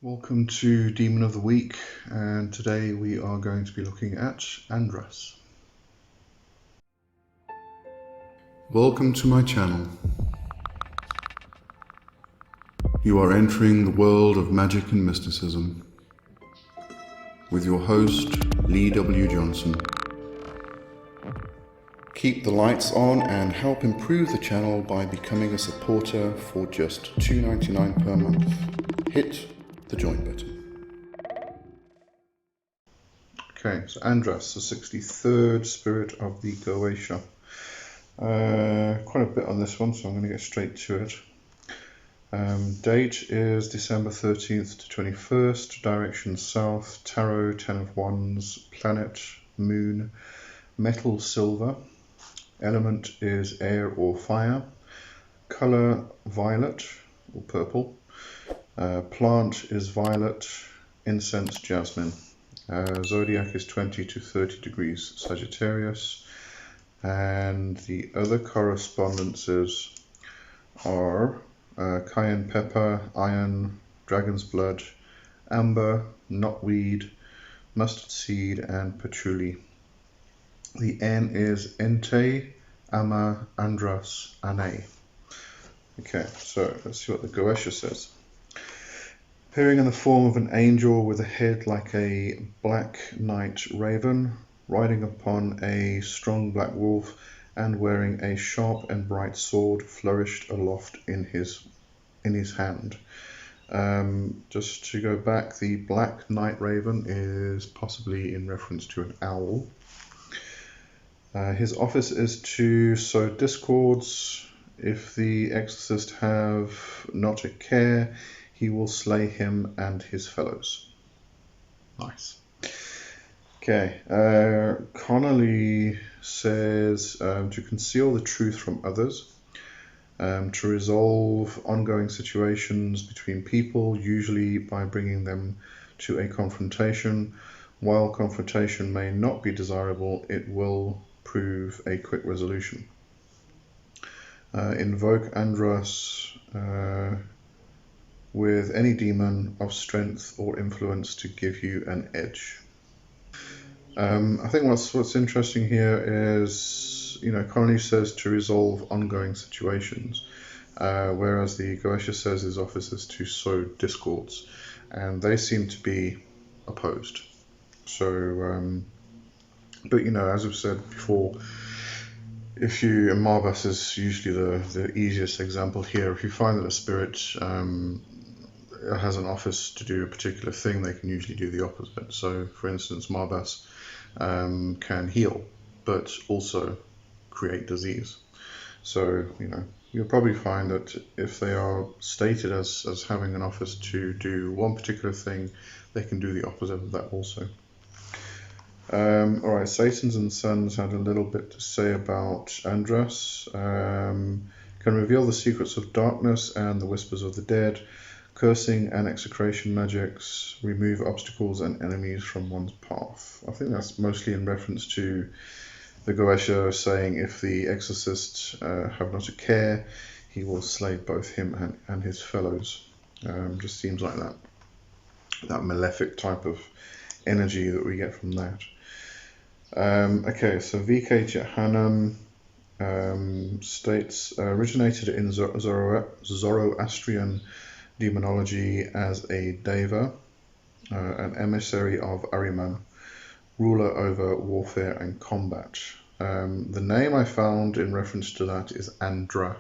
Welcome to Demon of the Week, and today we are going to be looking at Andras. Welcome to my channel. You are entering the world of magic and mysticism with your host, Lee W. Johnson. Keep the lights on and help improve the channel by becoming a supporter for just $2.99 per month. Hit the join button. Okay, so Andras, the 63rd spirit of the Goetia. Quite a bit on this one, so I'm going to get straight to it. Date is December 13th to 21st, direction south, tarot 10 of wands, planet, moon, metal silver, element is air or fire, color violet or purple, plant is violet, incense jasmine. Zodiac is 20 to 30 degrees Sagittarius, and the other correspondences are cayenne pepper, iron, dragon's blood, amber, knotweed, mustard seed, and patchouli. The N is Ente, Ama, Andras, Ane. Okay, so let's see what the Goetia says. Appearing in the form of an angel with a head like a black night raven, riding upon a strong black wolf, and wearing a sharp and bright sword flourished aloft in his hand. Just to go back, the black night raven is possibly in reference to an owl. His office is to sow discords. If the exorcist have not a care, he will slay him and his fellows. Nice. Okay, Connolly says to conceal the truth from others, to resolve ongoing situations between people, usually by bringing them to a confrontation. While confrontation may not be desirable, it will prove a quick resolution. Invoke Andras with any demon of strength or influence to give you an edge. I think what's interesting here is, Connolly says to resolve ongoing situations, whereas the Goetia says his office is to sow discords, and they seem to be opposed. So, but as I've said before, and Marbas is usually the easiest example here. If you find that a spirit has an office to do a particular thing, they can usually do the opposite. So, for instance, Marbas can heal, but also create disease. So, you'll probably find that if they are stated as having an office to do one particular thing, they can do the opposite of that also. Alright, Satans and Sons had a little bit to say about Andras. Can reveal the secrets of darkness and the whispers of the dead, cursing and execration magics, remove obstacles and enemies from one's path. I think that's mostly in reference to the Goetia saying if the exorcists have not a care, he will slay both him and his fellows. Just seems like that malefic type of energy that we get from that. Okay, so V.K. Jehanam states, originated in Zoroastrian demonology as a deva, an emissary of Ahriman, ruler over warfare and combat. The name I found in reference to that is Andra.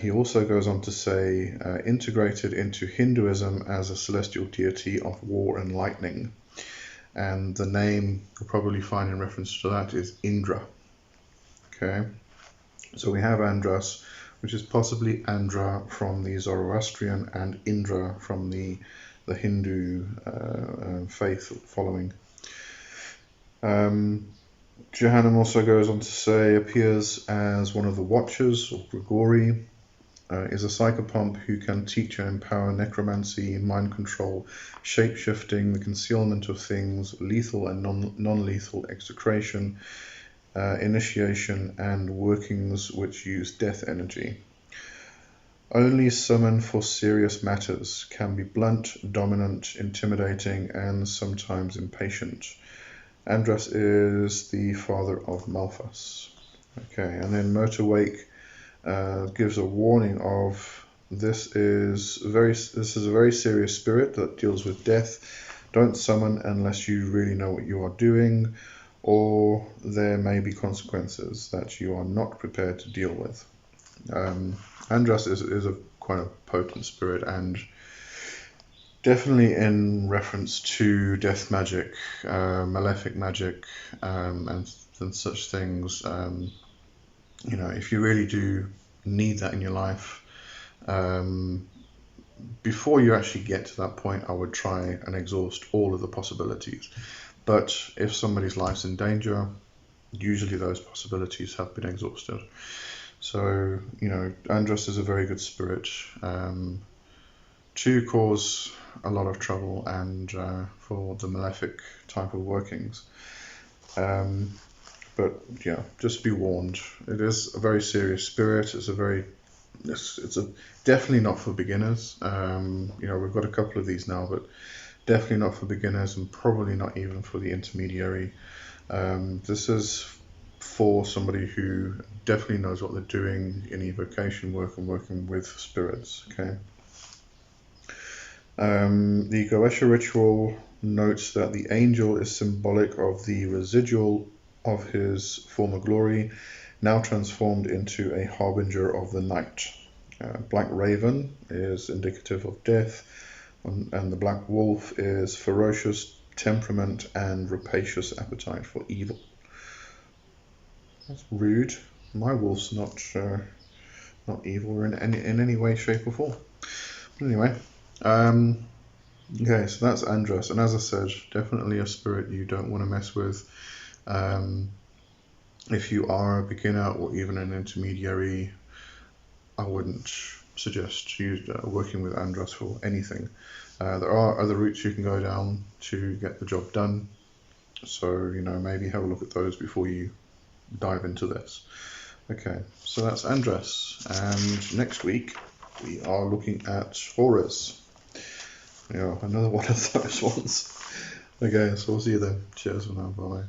He also goes on to say, integrated into Hinduism as a celestial deity of war and lightning. And the name you'll probably find in reference to that is Indra. Okay, so we have Andras, which is possibly Andra from the Zoroastrian and Indra from the Hindu faith following. Jehanam also goes on to say, appears as one of the Watchers, or Grigori, is a psychopomp who can teach and empower necromancy, mind control, shape-shifting, the concealment of things, lethal and non-lethal execration, initiation, and workings which use death energy. Only summoned for serious matters, can be blunt, dominant, intimidating, and sometimes impatient. Andras is the father of Malphas. Okay, and then Motorwake gives a warning of this is a very serious spirit that deals with death. Don't summon unless you really know what you are doing, or there may be consequences that you are not prepared to deal with. Andras is a quite a potent spirit, and definitely in reference to death magic, malefic magic, and such things. If you really do need that in your life, before you actually get to that point, I would try and exhaust all of the possibilities. But if somebody's life's in danger, usually those possibilities have been exhausted. So, Andras is a very good spirit to cause a lot of trouble and for the malefic type of workings. But yeah, just be warned. It is a very serious spirit. It's definitely not for beginners. We've got a couple of these now, but definitely not for beginners, and probably not even for the intermediary. This is for somebody who definitely knows what they're doing in evocation work and working with spirits. Okay. The Goetia ritual notes that the angel is symbolic of the residual of his former glory, now transformed into a harbinger of the night. Black raven is indicative of death, and the black wolf is ferocious temperament and rapacious appetite for evil. That's rude. My wolf's not evil in any way, shape, or form. But anyway, okay, so that's Andras, and as I said, definitely a spirit you don't want to mess with. If you are a beginner or even an intermediary, I wouldn't suggest you working with Andras for anything. There are other routes you can go down to get the job done, so maybe have a look at those before you dive into this. Okay, so that's Andras, and next week we are looking at Horus. Another one of those ones. Okay, so we'll see you then. Cheers for now, bye.